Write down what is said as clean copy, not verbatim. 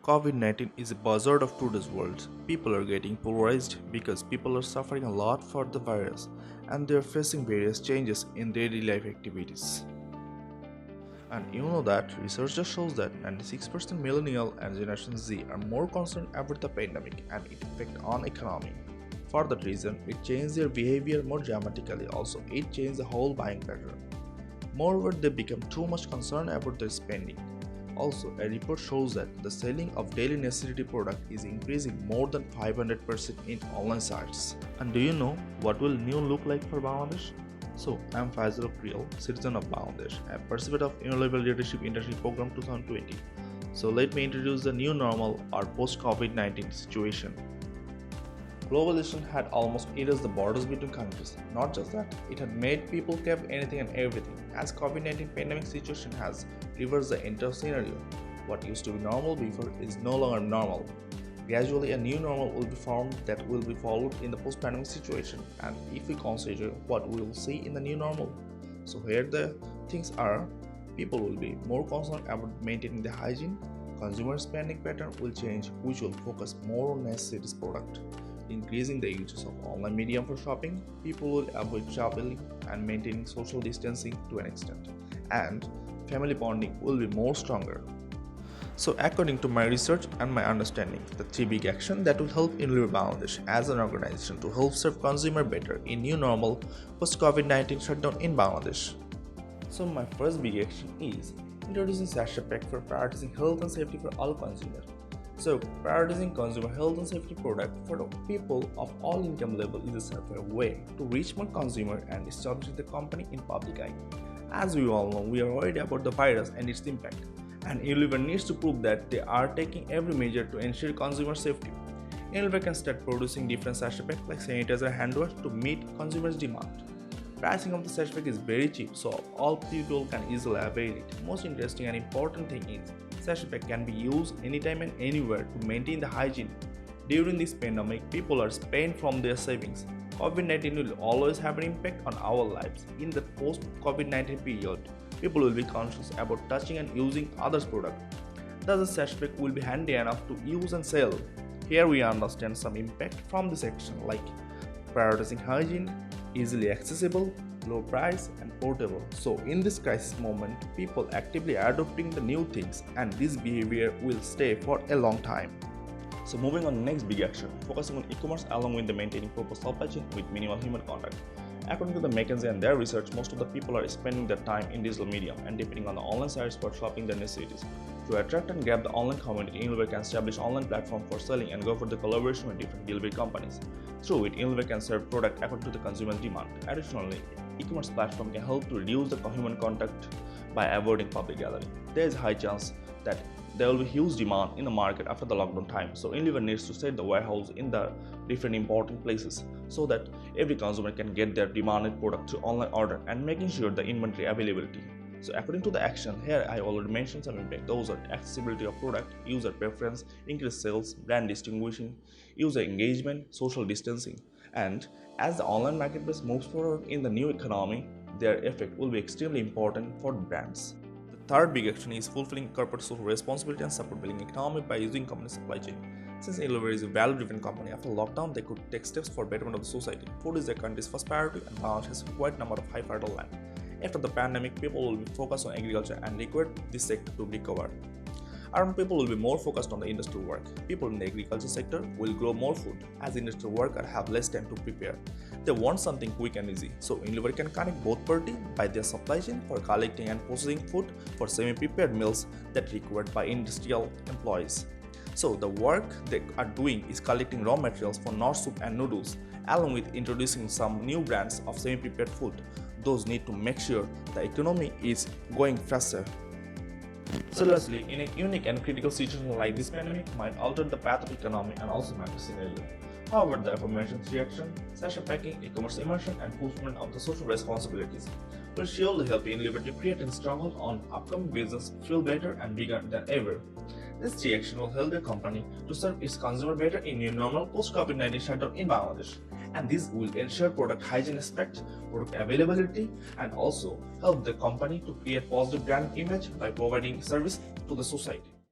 COVID-19 is a buzzword of today's world. People are getting polarized because people are suffering a lot for the virus and they are facing various changes in daily life activities. And you know that research shows that 96% millennial and Generation Z are more concerned about the pandemic and its effect on economy. For that reason, it changed their behavior more dramatically. Also, it changed the whole buying pattern. Moreover, they become too much concerned about their spending. Also, a report shows that the selling of daily necessity product is increasing more than 500% in online sites. And do you know what will new look like for Bangladesh? So, I am Faijul Haque, citizen of Bangladesh, a participant of Unilever Leadership Internship Program 2020. So, let me introduce the new normal or post-COVID-19 situation. Globalization had almost erased the borders between countries. Not just that, it had made people crave anything and everything. As COVID-19 pandemic situation has reversed the entire scenario, what used to be normal before is no longer normal. Gradually, a new normal will be formed that will be followed in the post-pandemic situation. And if we consider what we will see in the new normal, so here the things are: people will be more concerned about maintaining the hygiene. Consumer spending pattern will change, which will focus more on necessities product. Increasing the uses of online medium for shopping, people will avoid traveling and maintaining social distancing to an extent, and family bonding will be more stronger. So according to my research and my understanding, the three big actions that will help Unilever Bangladesh as an organization to help serve consumer better in new normal post-COVID-19 shutdown in Bangladesh. So my first big action is introducing sachet pack for prioritizing health and safety for all consumers. So, prioritizing consumer health and safety product for the people of all income level is a safer way to reach more consumer and establish the company in public eye. As we all know, we are worried about the virus and its impact, and Unilever needs to prove that they are taking every measure to ensure consumer safety. Unilever can start producing different sachet packs like sanitizer and hand wash to meet consumers' demand. Pricing of the sachet pack is very cheap, so all people can easily avail it. Most interesting and important thing is sachet pack can be used anytime and anywhere to maintain the hygiene. During this pandemic, people are spending from their savings. COVID-19 will always have an impact on our lives. In the post-COVID-19 period, people will be conscious about touching and using others' products. Thus, the sachet pack will be handy enough to use and sell. Here we understand some impact from this section like prioritizing hygiene, easily accessible, low price and portable. So in this crisis moment, people actively are adopting the new things and this behavior will stay for a long time. So moving on to next big action, focusing on e-commerce along with the maintaining proper supply chain with minimal human contact. According to the McKinsey and their research, most of the people are spending their time in digital media and depending on the online sites for shopping their necessities. To attract and grab the online community, Unilever can establish online platform for selling and go for the collaboration with different delivery companies. Through it, Unilever can serve product according to the consumer's demand. Additionally, e-commerce platform can help to reduce the human contact by avoiding public gathering. There is a high chance that there will be huge demand in the market after the lockdown time, so Unilever needs to set the warehouse in the different important places so that every consumer can get their demanded product through online order and making sure the inventory availability. So according to the action, here I already mentioned some impact. Those are accessibility of product, user preference, increased sales, brand distinguishing, user engagement, social distancing. And as the online marketplace moves forward in the new economy, their effect will be extremely important for brands. The third big action is fulfilling corporate social responsibility and support building economy by using company supply chain. Since Unilever is a value-driven company, after lockdown they could take steps for betterment of the society. Food is their country's first priority and Bangladesh has quite a number of high fertile land. After the pandemic, people will be focused on agriculture and require this sector to recover. Urban people will be more focused on the industrial work. People in the agriculture sector will grow more food as industrial workers have less time to prepare. They want something quick and easy, so Unilever can connect both parties by their supply chain for collecting and processing food for semi-prepared meals that required by industrial employees. So the work they are doing is collecting raw materials for North soup and noodles, along with introducing some new brands of semi-prepared food. Those need to make sure the economy is going faster. So lastly, in a unique and critical situation like this, pandemic might alter the path of economy and also macro scenario. However, the aforementioned reaction, sachet packing, e-commerce immersion, and fulfillment of the social responsibilities will surely help Unilever to create and struggle on upcoming business feel better and bigger than ever. This reaction will help the company to serve its consumer better in new normal post-COVID-19 shutdown in Bangladesh. And this will ensure product hygiene aspect, product availability, and also help the company to create positive brand image by providing service to the society.